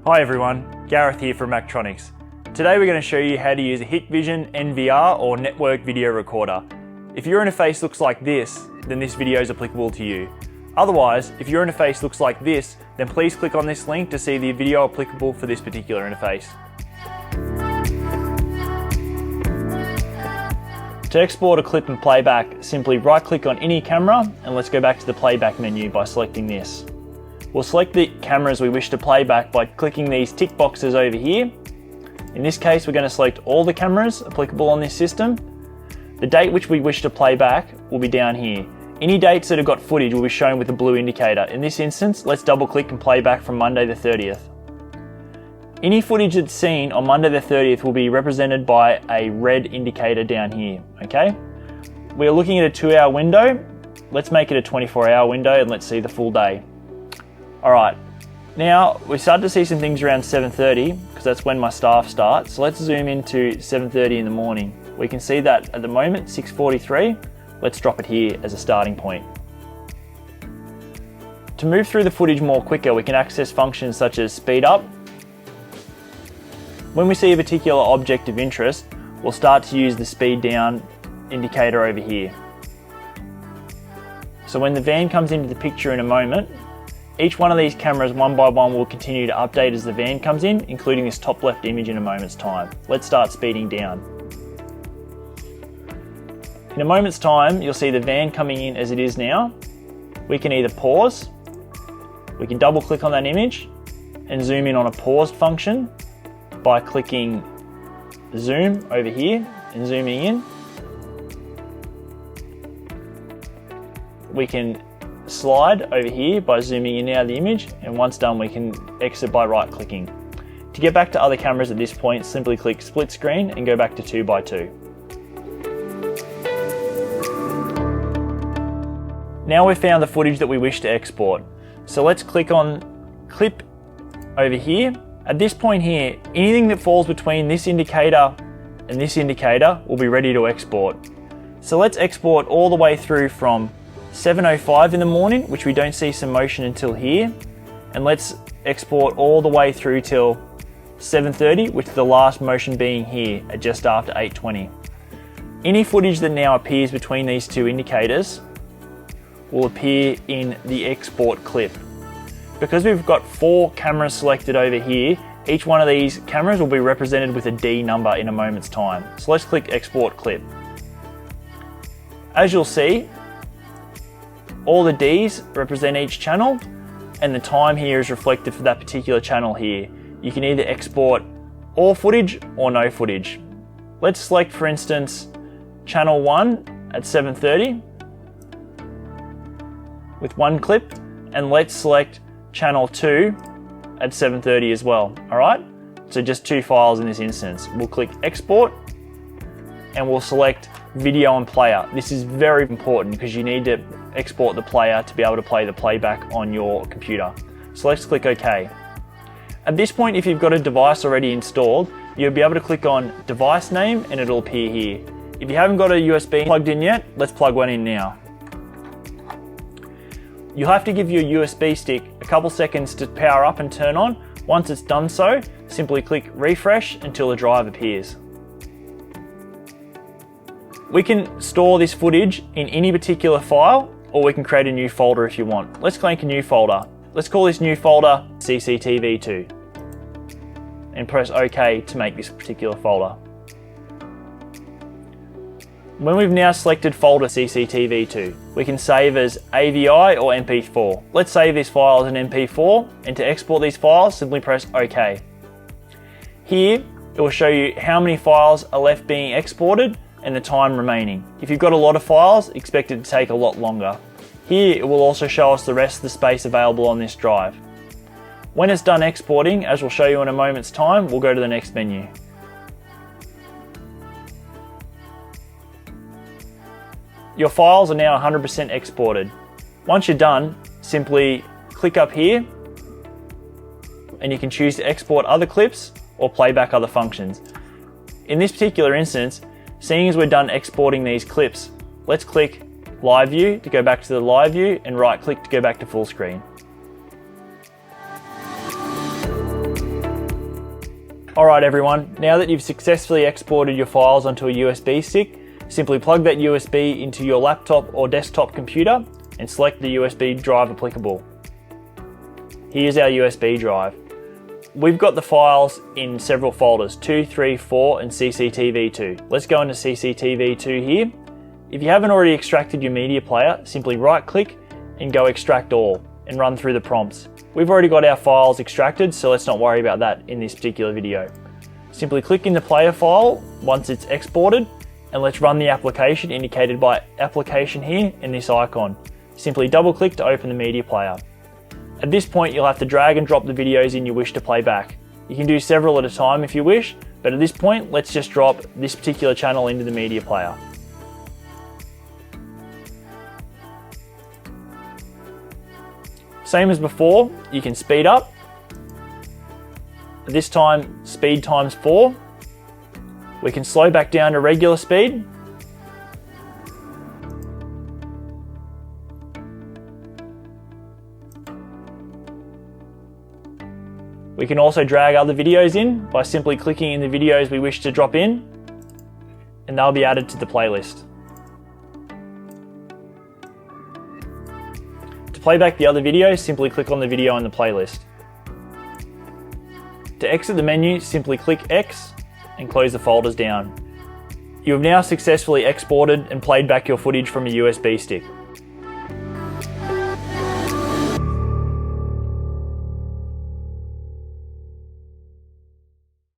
Hi everyone, Gareth here from Macktronix. Today we're going to show you how to use a Hikvision NVR or network video recorder. If your interface looks like this, then this video is applicable to you. Otherwise, if your interface looks like this, then please click on this link to see the video applicable for this particular interface. To export a clip and playback, simply right click on any camera and let's go back to the playback menu by selecting this. We'll select the cameras we wish to play back by clicking these tick boxes over here. In this case, we're going to select all the cameras applicable on this system. The date which we wish to play back will be down here. Any dates that have got footage will be shown with a blue indicator. In this instance, let's double click and play back from Monday the 30th. Any footage that's seen on Monday the 30th will be represented by a red indicator down here, okay? We're looking at a 2-hour window. Let's make it a 24-hour window and let's see the full day. Alright, now we start to see some things around 7:30 because that's when my staff starts. So let's zoom into 7:30 in the morning. We can see that at the moment, 6:43. Let's drop it here as a starting point. To move through the footage more quicker, we can access functions such as speed up. When we see a particular object of interest, we'll start to use the speed down indicator over here. So when the van comes into the picture in a moment, each one of these cameras one by one will continue to update as the van comes in, including this top left image in a moment's time. Let's start speeding down. In a moment's time, you'll see the van coming in as it is now. We can either pause, we can double click on that image and zoom in on a paused function by clicking zoom over here and zooming in. We can slide over here by zooming in out of the image, and once done we can exit by right clicking. To get back to other cameras at this point, simply click split screen and go back to 2x2. Now we've found the footage that we wish to export. So let's click on clip over here. At this point here, anything that falls between this indicator and this indicator will be ready to export. So let's export all the way through from 7:05 in the morning, which we don't see some motion until here, and let's export all the way through till 7:30, with the last motion being here at just after 8:20. Any footage that now appears between these two indicators will appear in the export clip. Because we've got 4 cameras selected over here, each one of these cameras will be represented with a D number in a moment's time. So let's click export clip. As you'll see, all the Ds represent each channel, and the time here is reflected for that particular channel here. You can either export all footage or no footage. Let's select, for instance, channel 1 at 7:30 with 1 clip, and let's select channel 2 at 7:30 as well. Alright, so just 2 files in this instance. We'll click export and we'll select video and player. This is very important because you need to export the player to be able to play the playback on your computer. So let's click OK. At this point, if you've got a device already installed, you'll be able to click on device name and it'll appear here. If you haven't got a USB plugged in yet, let's plug one in now. You'll have to give your USB stick a couple seconds to power up and turn on. Once it's done so, simply click refresh until the drive appears. We can store this footage in any particular file, or we can create a new folder if you want. Let's make a new folder. Let's call this new folder CCTV2 and press OK to make this particular folder. When we've now selected folder CCTV2, we can save as AVI or MP4. Let's save this file as an MP4, and to export these files, simply press OK. Here, it will show you how many files are left being exported and the time remaining. If you've got a lot of files, expect it to take a lot longer. Here, it will also show us the rest of the space available on this drive. When it's done exporting, as we'll show you in a moment's time, we'll go to the next menu. Your files are now 100% exported. Once you're done, simply click up here and you can choose to export other clips or play back other functions. In this particular instance, seeing as we're done exporting these clips, let's click live view to go back to the live view and right click to go back to full screen. Alright everyone, now that you've successfully exported your files onto a USB stick, simply plug that USB into your laptop or desktop computer and select the USB drive applicable. Here's our USB drive. We've got the files in several folders, 2, 3, 4 and CCTV2. Let's go into CCTV2 here. If you haven't already extracted your media player, simply right click and go extract all and run through the prompts. We've already got our files extracted, so let's not worry about that in this particular video. Simply click in the player file once it's exported and let's run the application indicated by application here in this icon. Simply double click to open the media player. At this point you'll have to drag and drop the videos in you wish to play back. You can do several at a time if you wish, but at this point let's just drop this particular channel into the media player. Same as before, you can speed up. This time speed times 4. We can slow back down to regular speed. We can also drag other videos in by simply clicking in the videos we wish to drop in, and they'll be added to the playlist. To play back the other videos, simply click on the video in the playlist. To exit the menu, simply click X and close the folders down. You have now successfully exported and played back your footage from a USB stick.